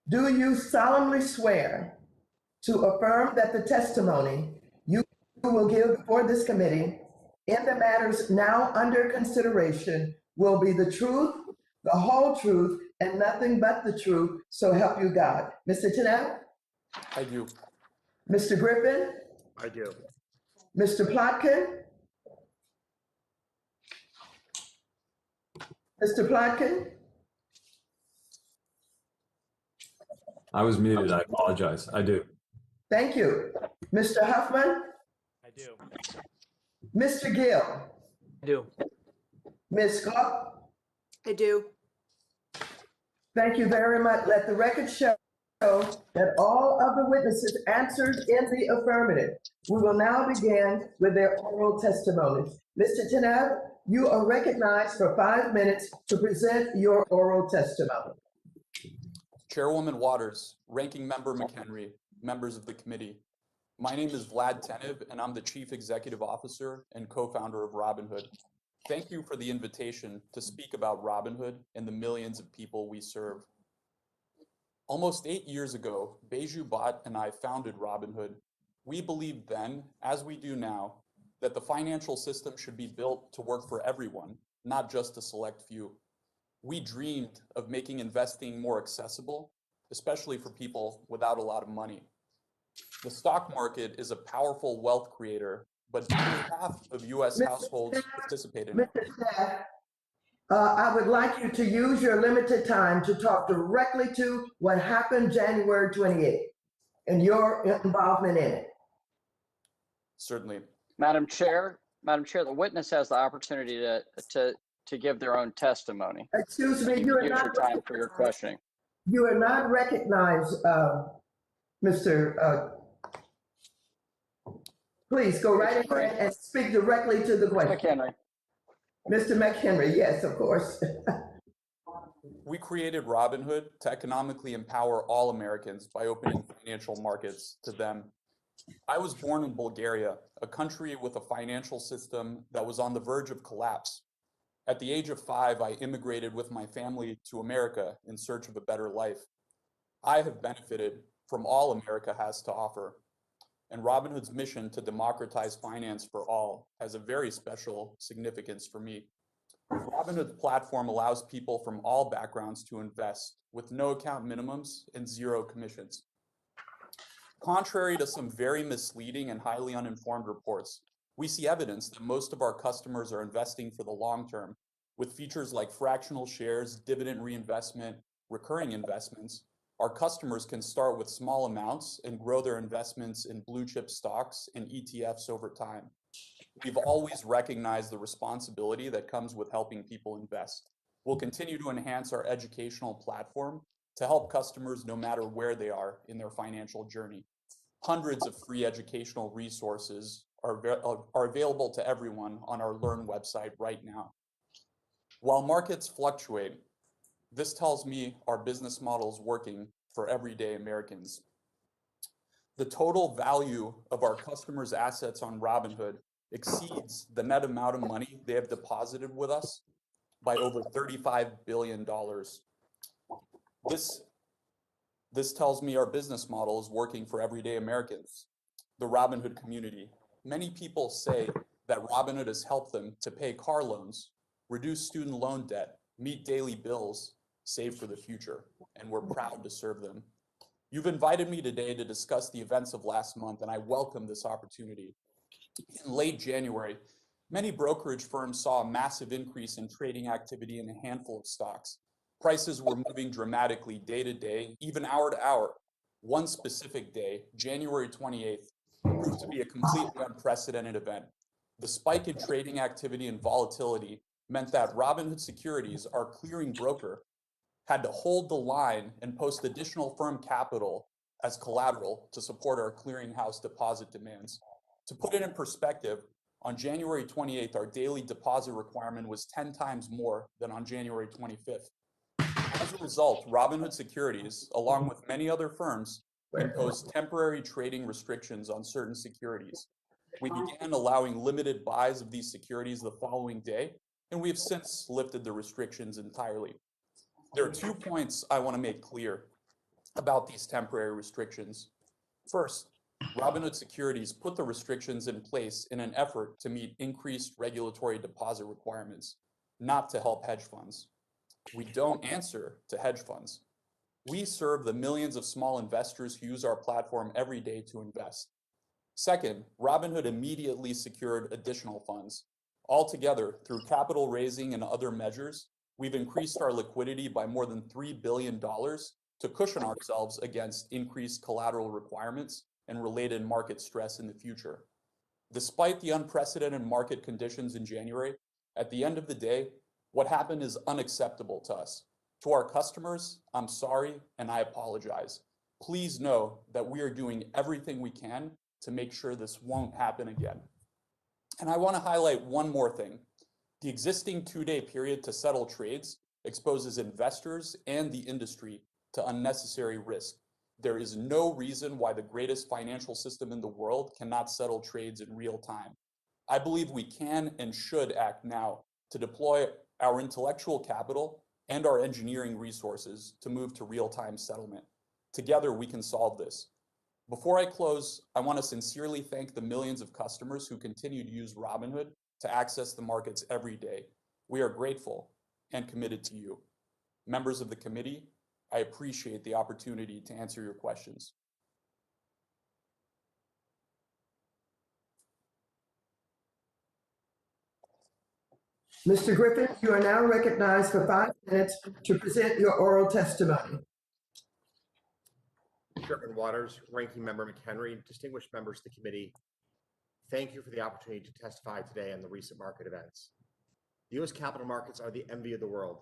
Do you solemnly swear to affirm that the testimony you will give before this committee in the matters now under consideration will be the truth, the whole truth, and nothing but the truth, so help you God? Mr. Tennell? I do. Mr. Griffin? I do. Mr. Plotkin? Mr. Plotkin? I was muted. I apologize. I do. Thank you. Mr. Huffman? I do. Mr. Gill? I do. Ms. Gluck? I do. Thank you very much. Let the record show that all of the witnesses answered in the affirmative. We will now begin with their oral testimonies. Mr. Tennell, you are recognized for 5 minutes to present your oral testimony. Chairwoman Waters, Ranking Member McHenry, members of the committee. My name is Vlad Tenev, and I'm the Chief Executive Officer and co-founder of Robinhood. Thank you for the invitation to speak about Robinhood and the millions of people we serve. Almost 8 years ago, Beju Bhatt and I founded Robinhood. We believed then, as we do now, that the financial system should be built to work for everyone, not just a select few. We dreamed of making investing more accessible, especially for people without a lot of money. The stock market is a powerful wealth creator, but nearly half of US households participate in it. Mr. Staff, I would like you to use your limited time to talk directly to what happened January 28th and your involvement in it. Certainly. Madam Chair, the witness has the opportunity to give their own testimony. Excuse me, you are Use not your time for your questioning. You are not recognized, Mr. Please go right ahead and speak directly to the question. McHenry. Mr. McHenry, yes, of course. We created Robinhood to economically empower all Americans by opening financial markets to them. I was born in Bulgaria, a country with a financial system that was on the verge of collapse. At the age of 5, I immigrated with my family to America in search of a better life. I have benefited from all America has to offer, and Robinhood's mission to democratize finance for all has a very special significance for me. Robinhood's platform allows people from all backgrounds to invest with no account minimums and 0 commissions. Contrary to some very misleading and highly uninformed reports, we see evidence that most of our customers are investing for the long term, with features like fractional shares, dividend reinvestment, recurring investments. Our customers can start with small amounts and grow their investments in blue chip stocks and ETFs over time. We've always recognized the responsibility that comes with helping people invest. We'll continue to enhance our educational platform to help customers no matter where they are in their financial journey. Hundreds of free educational resources are available to everyone on our Learn website right now. While markets fluctuate, this tells me our business model is working for everyday Americans. The total value of our customers' assets on Robinhood exceeds the net amount of money they have deposited with us by over $35 billion. This tells me our business model is working for everyday Americans, the Robinhood community. Many people say that Robinhood has helped them to pay car loans, reduce student loan debt, meet daily bills, save for the future, and we're proud to serve them. You've invited me today to discuss the events of last month, and I welcome this opportunity. In late January, many brokerage firms saw a massive increase in trading activity in a handful of stocks. Prices were moving dramatically day to day, even hour to hour. One specific day, January 28th, proved to be a completely unprecedented event. The spike in trading activity and volatility meant that Robinhood Securities, our clearing broker, had to hold the line and post additional firm capital as collateral to support our clearinghouse deposit demands. To put it in perspective, on January 28th, our daily deposit requirement was 10 times more than on January 25th. As a result, Robinhood Securities, along with many other firms, imposed temporary trading restrictions on certain securities. We began allowing limited buys of these securities the following day, and we have since lifted the restrictions entirely. There are 2 points I want to make clear. about these temporary restrictions. First, Robinhood Securities put the restrictions in place in an effort to meet increased regulatory deposit requirements, not to help hedge funds. We don't answer to hedge funds. We serve the millions of small investors who use our platform every day to invest. Second, Robinhood immediately secured additional funds. Altogether, through capital raising and other measures, we've increased our liquidity by more than $3 billion to cushion ourselves against increased collateral requirements and related market stress in the future. Despite the unprecedented market conditions in January, at the end of the day, what happened is unacceptable to us. To our customers, I'm sorry and I apologize. Please know that we are doing everything we can to make sure this won't happen again. And I want to highlight one more thing. The existing 2-day period to settle trades exposes investors and the industry to unnecessary risk. There is no reason why the greatest financial system in the world cannot settle trades in real time. I believe we can and should act now to deploy our intellectual capital and our engineering resources to move to real-time settlement. Together, we can solve this. Before I close, I want to sincerely thank the millions of customers who continue to use Robinhood to access the markets every day. We are grateful and committed to you. Members of the committee, I appreciate the opportunity to answer your questions. Mr. Griffin, you are now recognized for 5 minutes to present your oral testimony. Chairman Waters, Ranking Member McHenry, distinguished members of the committee, thank you for the opportunity to testify today on the recent market events. The U.S. capital markets are the envy of the world.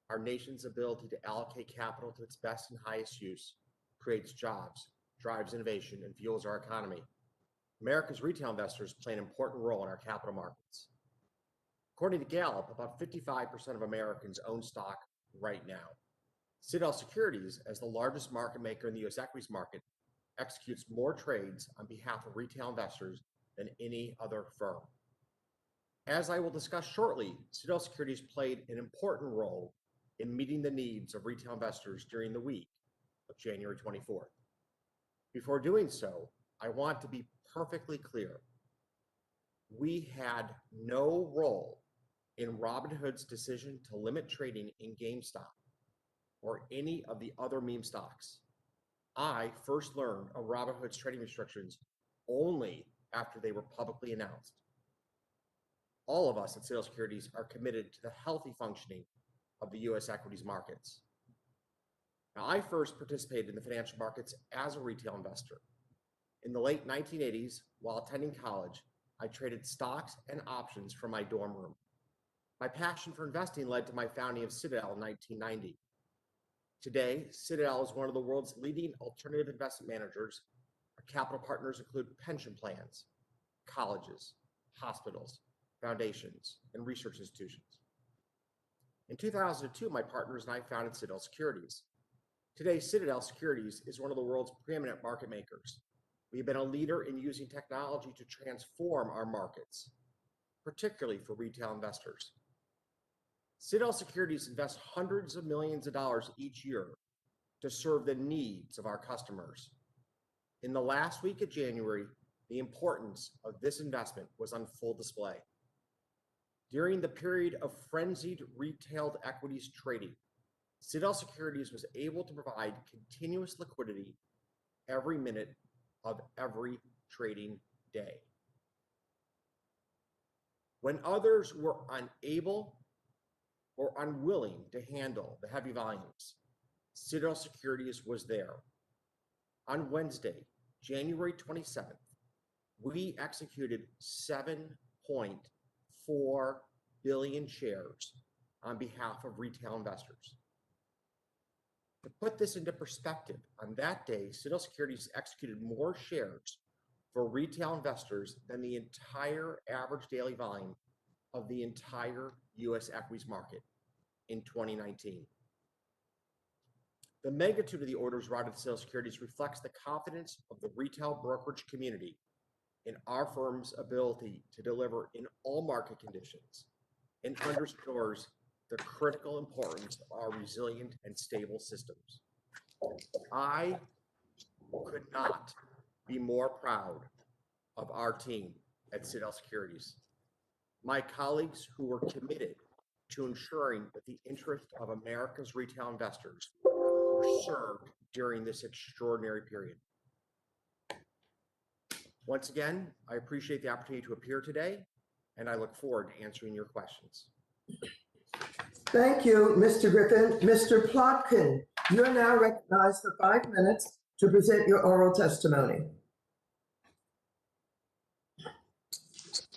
Our nation's ability to allocate capital to its best and highest use creates jobs, drives innovation, and fuels our economy. America's retail investors play an important role in our capital markets. According to Gallup, about 55% of Americans own stock right now. Citadel Securities, as the largest market maker in the U.S. equities market, executes more trades on behalf of retail investors than any other firm. As I will discuss shortly, Citadel Securities played an important role in meeting the needs of retail investors during the week of January 24th. Before doing so, I want to be perfectly clear. We had no role in Robinhood's decision to limit trading in GameStop or any of the other meme stocks. I first learned of Robinhood's trading restrictions only after they were publicly announced. All of us at Citadel Securities are committed to the healthy functioning of the U.S. equities markets. Now, I first participated in the financial markets as a retail investor. In the late 1980s, while attending college, I traded stocks and options from my dorm room. My passion for investing led to my founding of Citadel in 1990. Today, Citadel is one of the world's leading alternative investment managers. Our capital partners include pension plans, colleges, hospitals, foundations, and research institutions. In 2002, my partners and I founded Citadel Securities. Today, Citadel Securities is one of the world's preeminent market makers. We've been a leader in using technology to transform our markets, particularly for retail investors. Citadel Securities invests hundreds of millions of dollars each year to serve the needs of our customers. In the last week of January, the importance of this investment was on full display. During the period of frenzied retail equities trading, Citadel Securities was able to provide continuous liquidity every minute of every trading day. When others were unable or unwilling to handle the heavy volumes, Citadel Securities was there. On Wednesday, January 27th, we executed 7.4 billion shares on behalf of retail investors. To put this into perspective, on that day, Citadel Securities executed more shares for retail investors than the entire average daily volume of the entire U.S. equities market in 2019. The magnitude of the orders routed to Citadel Securities reflects the confidence of the retail brokerage community in our firm's ability to deliver in all market conditions and underscores the critical importance of our resilient and stable systems. I could not be more proud of our team at Citadel Securities. My colleagues who were committed to ensuring that the interest of America's retail investors were served during this extraordinary period. Once again, I appreciate the opportunity to appear today, and I look forward to answering your questions. Thank you, Mr. Griffin. Mr. Plotkin, you're now recognized for 5 minutes to present your oral testimony.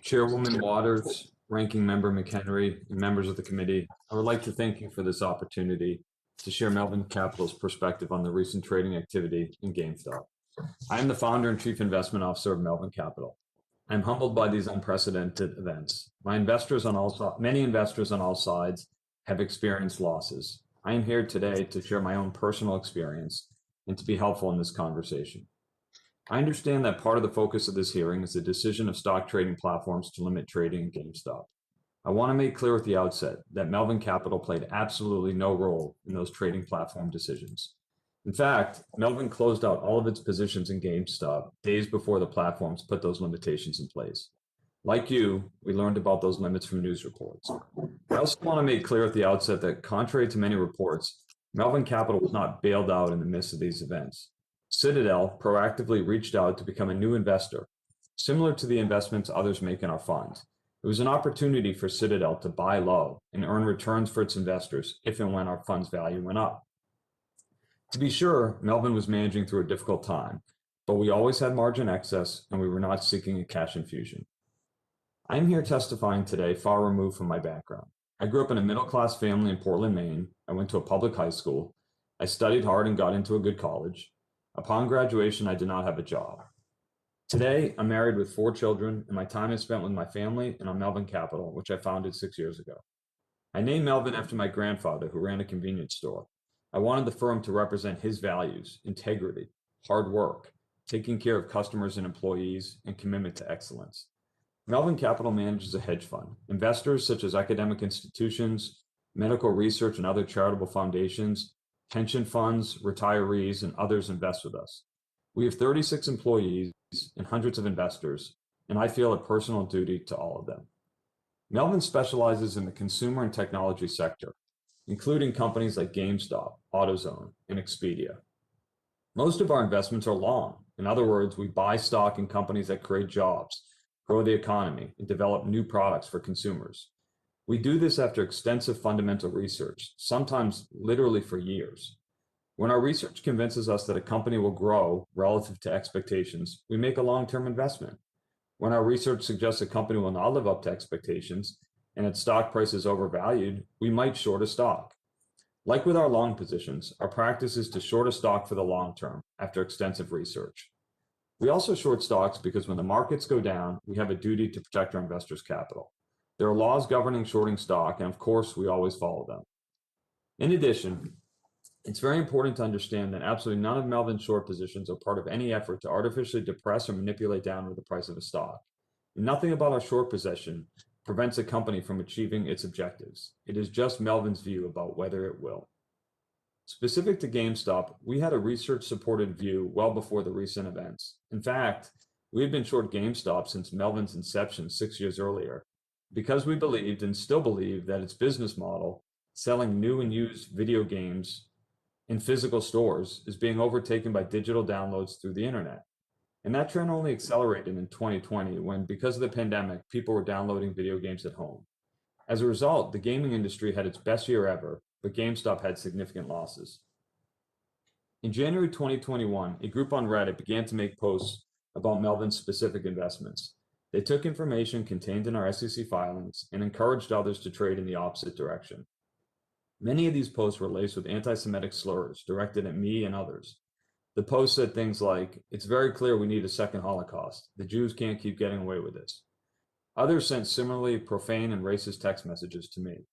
Chairwoman Waters, Ranking Member McHenry, and members of the committee, I would like to thank you for this opportunity to share Melvin Capital's perspective on the recent trading activity in GameStop. I am the founder and chief investment officer of Melvin Capital. I am humbled by these unprecedented events. Many investors on all sides have experienced losses. I am here today to share my own personal experience and to be helpful in this conversation. I understand that part of the focus of this hearing is the decision of stock trading platforms to limit trading in GameStop. I want to make clear at the outset that Melvin Capital played absolutely no role in those trading platform decisions. In fact, Melvin closed out all of its positions in GameStop days before the platforms put those limitations in place. Like you, we learned about those limits from news reports. I also want to make clear at the outset that contrary to many reports, Melvin Capital was not bailed out in the midst of these events. Citadel proactively reached out to become a new investor, similar to the investments others make in our funds. It was an opportunity for Citadel to buy low and earn returns for its investors if and when our fund's value went up. To be sure, Melvin was managing through a difficult time, but we always had margin excess and we were not seeking a cash infusion. I am here testifying today far removed from my background. I grew up in a middle-class family in Portland, Maine. I went to a public high school. I studied hard and got into a good college. Upon graduation, I did not have a job. Today, I'm married with 4 children, and my time is spent with my family and on Melvin Capital, which I founded 6 years ago. I named Melvin after my grandfather, who ran a convenience store. I wanted the firm to represent his values, integrity, hard work, taking care of customers and employees, and commitment to excellence. Melvin Capital manages a hedge fund. Investors such as academic institutions, medical research and other charitable foundations, pension funds, retirees, and others invest with us. We have 36 employees and hundreds of investors, and I feel a personal duty to all of them. Melvin specializes in the consumer and technology sector, including companies like GameStop, AutoZone, and Expedia. Most of our investments are long. In other words, we buy stock in companies that create jobs, grow the economy, and develop new products for consumers. We do this after extensive fundamental research, sometimes literally for years. When our research convinces us that a company will grow relative to expectations, we make a long-term investment. When our research suggests a company will not live up to expectations and its stock price is overvalued, we might short a stock. Like with our long positions, our practice is to short a stock for the long term after extensive research. We also short stocks because when the markets go down, we have a duty to protect our investors' capital. There are laws governing shorting stock, and of course, we always follow them. In addition, it's very important to understand that absolutely none of Melvin's short positions are part of any effort to artificially depress or manipulate downward the price of a stock. And nothing about our short position prevents a company from achieving its objectives. It is just Melvin's view about whether it will. Specific to GameStop, we had a research-supported view well before the recent events. In fact, we had been short GameStop since Melvin's inception 6 years earlier, because we believed and still believe that its business model, selling new and used video games in physical stores, is being overtaken by digital downloads through the internet. And that trend only accelerated in 2020 when, because of the pandemic, people were downloading video games at home. As a result, the gaming industry had its best year ever, but GameStop had significant losses. In January 2021, a group on Reddit began to make posts about Melvin's specific investments. They took information contained in our SEC filings and encouraged others to trade in the opposite direction. Many of these posts were laced with anti-Semitic slurs directed at me and others. The post said things like, "It's very clear we need a second Holocaust. The Jews can't keep getting away with this." Others sent similarly profane and racist text messages to me.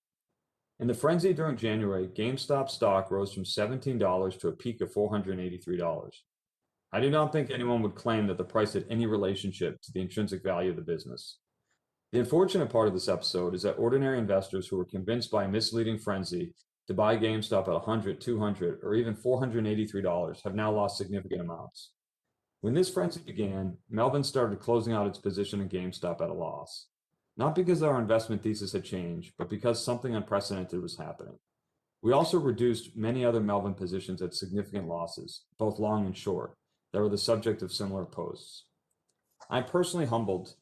In the frenzy during January, GameStop stock rose from $17 to a peak of $483. I do not think anyone would claim that the price had any relationship to the intrinsic value of the business. The unfortunate part of this episode is that ordinary investors who were convinced by a misleading frenzy to buy GameStop at $100, $200, or even $483 have now lost significant amounts. When this frenzy began, Melvin started closing out its position in GameStop at a loss. Not because our investment thesis had changed, but because something unprecedented was happening. We also reduced many other Melvin positions at significant losses, both long and short, that were the subject of similar posts. I'm personally humbled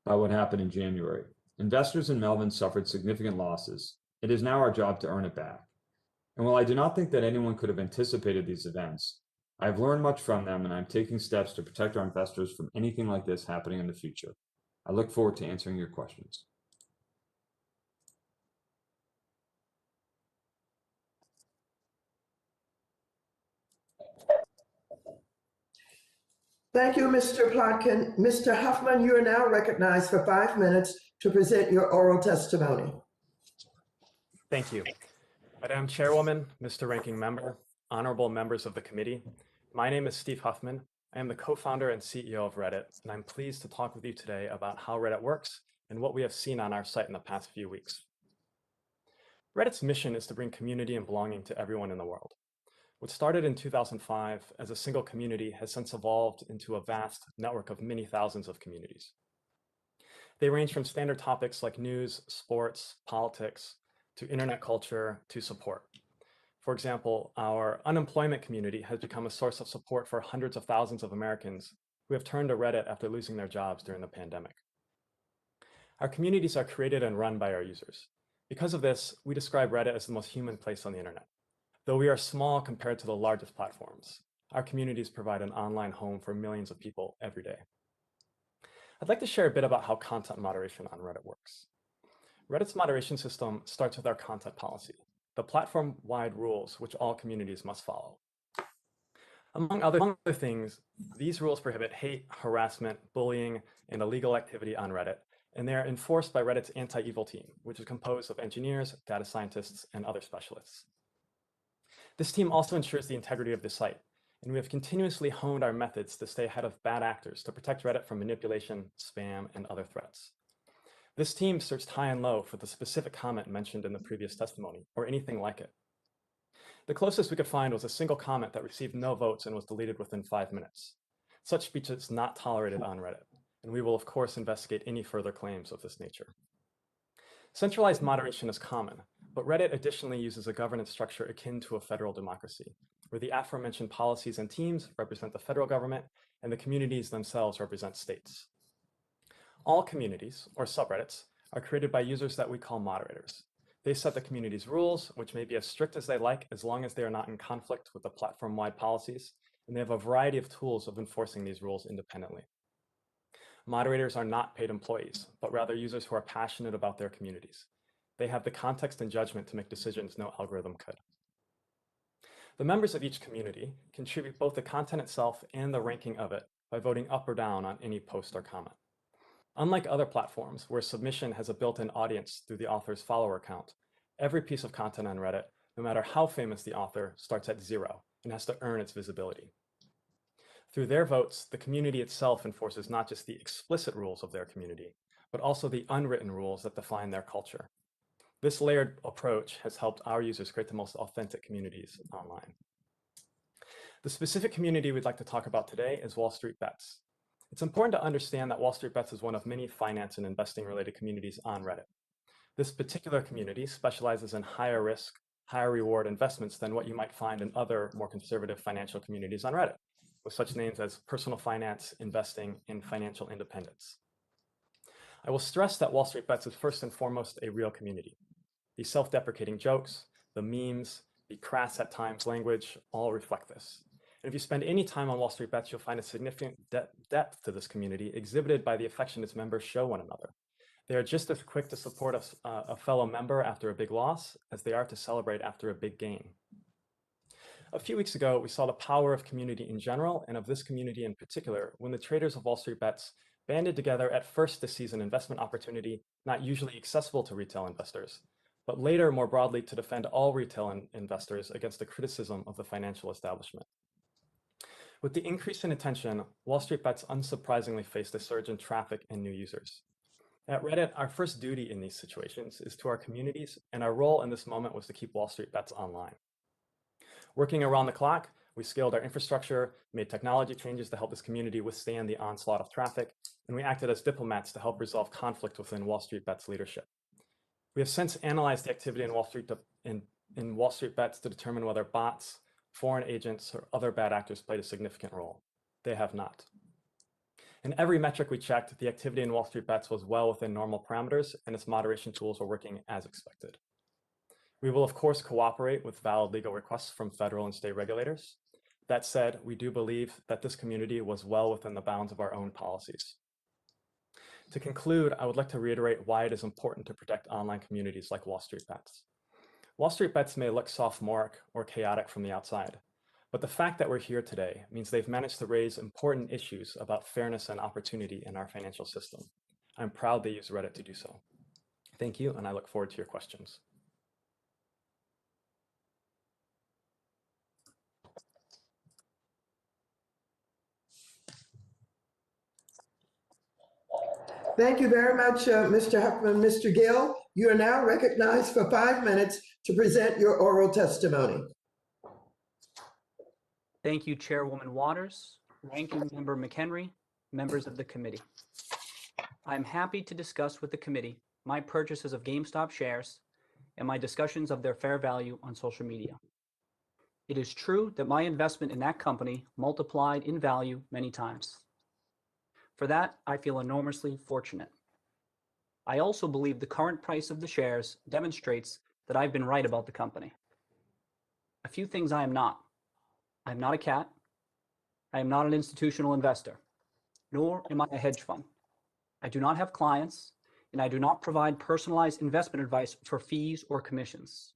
by what happened in January. Investors in Melvin suffered significant losses. It is now our job to earn it back. And while I do not think that anyone could have anticipated these events, I have learned much from them and I'm taking steps to protect our investors from anything like this happening in the future. I look forward to answering your questions. Thank you, Mr. Plotkin. Mr. Huffman, you are now recognized for 5 minutes to present your oral testimony. Thank you. Madam Chairwoman, Mr. Ranking Member, honorable members of the committee, my name is Steve Huffman. I am the co-founder and CEO of Reddit, and I'm pleased to talk with you today about how Reddit works and what we have seen on our site in the past few weeks. Reddit's mission is to bring community and belonging to everyone in the world. What started in 2005 as a single community has since evolved into a vast network of many thousands of communities. They range from standard topics like news, sports, politics, to internet culture, to support. For example, our unemployment community has become a source of support for hundreds of thousands of Americans who have turned to Reddit after losing their jobs during the pandemic. Our communities are created and run by our users. Because of this, we describe Reddit as the most human place on the internet. Though we are small compared to the largest platforms, our communities provide an online home for millions of people every day. I'd like to share a bit about how content moderation on Reddit works. Reddit's moderation system starts with our content policy, the platform-wide rules which all communities must follow. Among other things, these rules prohibit hate, harassment, bullying, and illegal activity on Reddit, and they are enforced by Reddit's anti-evil team, which is composed of engineers, data scientists, and other specialists. This team also ensures the integrity of the site, and we have continuously honed our methods to stay ahead of bad actors to protect Reddit from manipulation, spam, and other threats. This team searched high and low for the specific comment mentioned in the previous testimony, or anything like it. The closest we could find was a single comment that received no votes and was deleted within 5 minutes. Such speech is not tolerated on Reddit, and we will of course investigate any further claims of this nature. Centralized moderation is common, but Reddit additionally uses a governance structure akin to a federal democracy, where the aforementioned policies and teams represent the federal government and the communities themselves represent states. All communities, or subreddits, are created by users that we call moderators. They set the community's rules, which may be as strict as they like as long as they are not in conflict with the platform-wide policies, and they have a variety of tools of enforcing these rules independently. Moderators are not paid employees, but rather users who are passionate about their communities. They have the context and judgment to make decisions no algorithm could. The members of each community contribute both the content itself and the ranking of it by voting up or down on any post or comment. Unlike other platforms where submission has a built-in audience through the author's follower count, every piece of content on Reddit, no matter how famous the author, starts at 0 and has to earn its visibility. Through their votes, the community itself enforces not just the explicit rules of their community, but also the unwritten rules that define their culture. This layered approach has helped our users create the most authentic communities online. The specific community we'd like to talk about today is WallStreetBets. It's important to understand that WallStreetBets is one of many finance and investing related communities on Reddit. This particular community specializes in higher risk, higher reward investments than what you might find in other more conservative financial communities on Reddit, with such names as personal finance, investing, and financial independence. I will stress that WallStreetBets is first and foremost a real community. The self-deprecating jokes, the memes, the crass at times language all reflect this. And if you spend any time on WallStreetBets, you'll find a significant depth to this community exhibited by the affection its members show one another. They are just as quick to support a fellow member after a big loss as they are to celebrate after a big gain. A few weeks ago, we saw the power of community in general and of this community in particular when the traders of WallStreetBets banded together at first to seize an investment opportunity not usually accessible to retail investors, but later more broadly to defend all retail investors against the criticism of the financial establishment. With the increase in attention, WallStreetBets unsurprisingly faced a surge in traffic and new users. At Reddit, our first duty in these situations is to our communities, and our role in this moment was to keep Wall Street Bets online. Working around the clock, we scaled our infrastructure, made technology changes to help this community withstand the onslaught of traffic, and we acted as diplomats to help resolve conflict within Wall Street Bets leadership. We have since analyzed the activity in Wall Street Bets to determine whether bots, foreign agents, or other bad actors played a significant role. They have not. In every metric we checked, the activity in Wall Street Bets was well within normal parameters, and its moderation tools were working as expected. We will, of course, cooperate with valid legal requests from federal and state regulators. That said, we do believe that this community was well within the bounds of our own policies. To conclude, I would like to reiterate why it is important to protect online communities like Wall Street Bets. Wall Street Bets may look sophomoric or chaotic from the outside, but the fact that we're here today means they've managed to raise important issues about fairness and opportunity in our financial system. I'm proud they use Reddit to do so. Thank you, and I look forward to your questions. Thank you very much, Mr. Huffman. Mr. Gill, you are now recognized for 5 minutes to present your oral testimony. Thank you, Chairwoman Waters, Ranking Member McHenry, members of the committee. I'm happy to discuss with the committee my purchases of GameStop shares and my discussions of their fair value on social media. It is true that my investment in that company multiplied in value many times. For that, I feel enormously fortunate. I also believe the current price of the shares demonstrates that I've been right about the company. A few things I am not. I am not a cat. I am not an institutional investor, nor am I a hedge fund. I do not have clients, and I do not provide personalized investment advice for fees or commissions.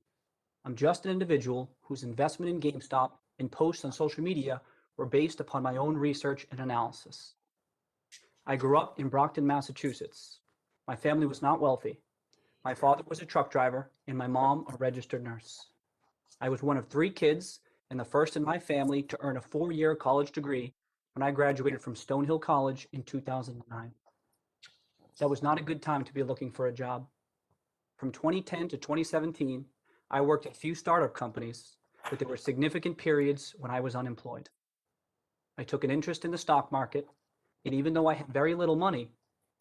I'm just an individual whose investment in GameStop and posts on social media were based upon my own research and analysis. I grew up in Brockton, Massachusetts. My family was not wealthy. My father was a truck driver and my mom a registered nurse. I was one of 3 kids and the first in my family to earn a 4-year college degree when I graduated from Stonehill College in 2009. That was not a good time to be looking for a job. From 2010 to 2017, I worked at a few startup companies, but there were significant periods when I was unemployed. I took an interest in the stock market, and even though I had very little money,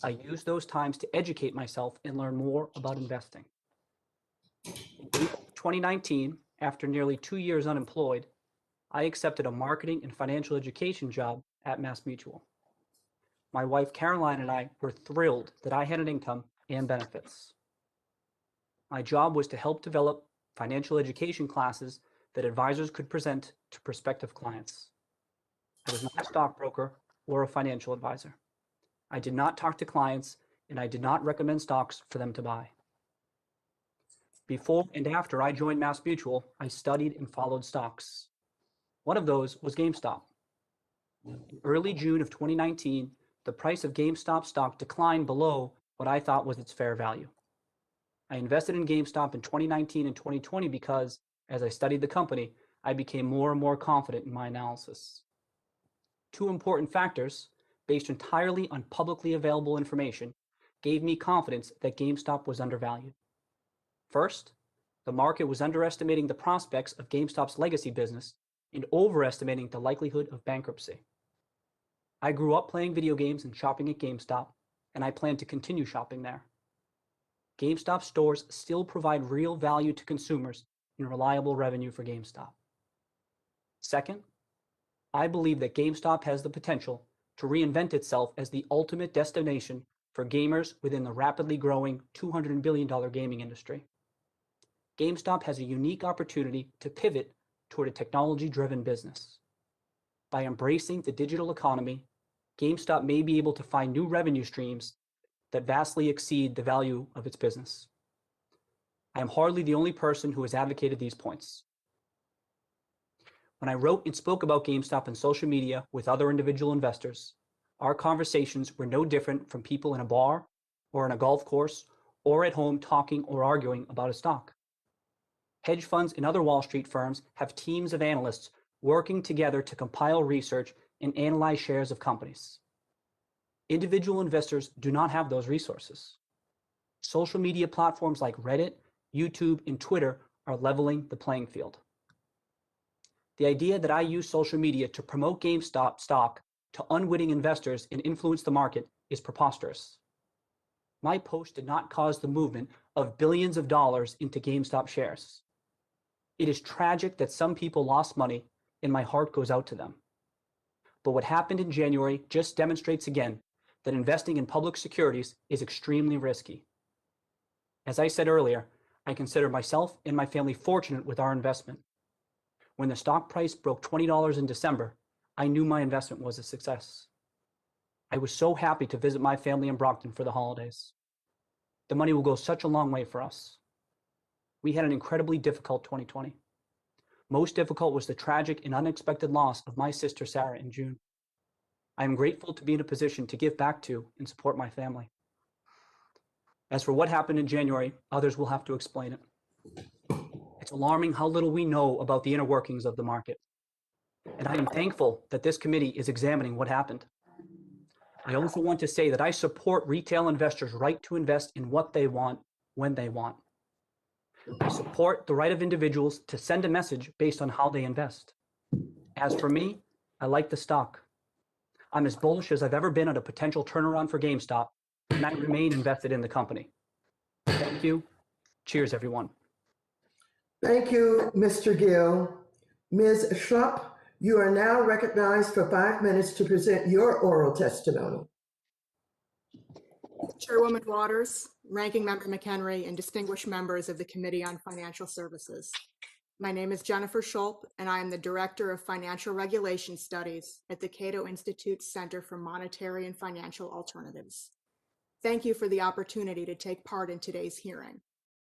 I used those times to educate myself and learn more about investing. In April 2019, after nearly 2 years unemployed, I accepted a marketing and financial education job at MassMutual. My wife Caroline and I were thrilled that I had an income and benefits. My job was to help develop financial education classes that advisors could present to prospective clients. I was not a stockbroker or a financial advisor. I did not talk to clients, and I did not recommend stocks for them to buy. Before and after I joined MassMutual, I studied and followed stocks. One of those was GameStop. In early June of 2019, the price of GameStop stock declined below what I thought was its fair value. I invested in GameStop in 2019 and 2020 because, as I studied the company, I became more and more confident in my analysis. 2 important factors, based entirely on publicly available information, gave me confidence that GameStop was undervalued. First, the market was underestimating the prospects of GameStop's legacy business and overestimating the likelihood of bankruptcy. I grew up playing video games and shopping at GameStop, and I plan to continue shopping there. GameStop stores still provide real value to consumers and reliable revenue for GameStop. Second, I believe that GameStop has the potential to reinvent itself as the ultimate destination for gamers within the rapidly growing $200 billion gaming industry. GameStop has a unique opportunity to pivot toward a technology-driven business. By embracing the digital economy, GameStop may be able to find new revenue streams that vastly exceed the value of its business. I am hardly the only person who has advocated these points. When I wrote and spoke about GameStop on social media with other individual investors, our conversations were no different from people in a bar or on a golf course or at home talking or arguing about a stock. Hedge funds and other Wall Street firms have teams of analysts working together to compile research and analyze shares of companies. Individual investors do not have those resources. Social media platforms like Reddit, YouTube, and Twitter are leveling the playing field. The idea that I use social media to promote GameStop stock to unwitting investors and influence the market is preposterous. My post did not cause the movement of billions of dollars into GameStop shares. It is tragic that some people lost money, and my heart goes out to them. But what happened in January just demonstrates again that investing in public securities is extremely risky. As I said earlier, I consider myself and my family fortunate with our investment. When the stock price broke $20 in December, I knew my investment was a success. I was so happy to visit my family in Brockton for the holidays. The money will go such a long way for us. We had an incredibly difficult 2020. Most difficult was the tragic and unexpected loss of my sister Sarah in June. I am grateful to be in a position to give back to and support my family. As for what happened in January, others will have to explain it. It's alarming how little we know about the inner workings of the market. And I am thankful that this committee is examining what happened. I also want to say that I support retail investors' right to invest in what they want, when they want. I support the right of individuals to send a message based on how they invest. As for me, I like the stock. I'm as bullish as I've ever been on a potential turnaround for GameStop, and I remain invested in the company. Thank you. Cheers, everyone. Thank you, Mr. Gill. Ms. Schlupp, you are now recognized for 5 minutes to present your oral testimony. Chairwoman Waters, Ranking Member McHenry, and distinguished members of the Committee on Financial Services. My name is Jennifer Schulp, and I am the Director of Financial Regulation Studies at the Cato Institute's Center for Monetary and Financial Alternatives. Thank you for the opportunity to take part in today's hearing.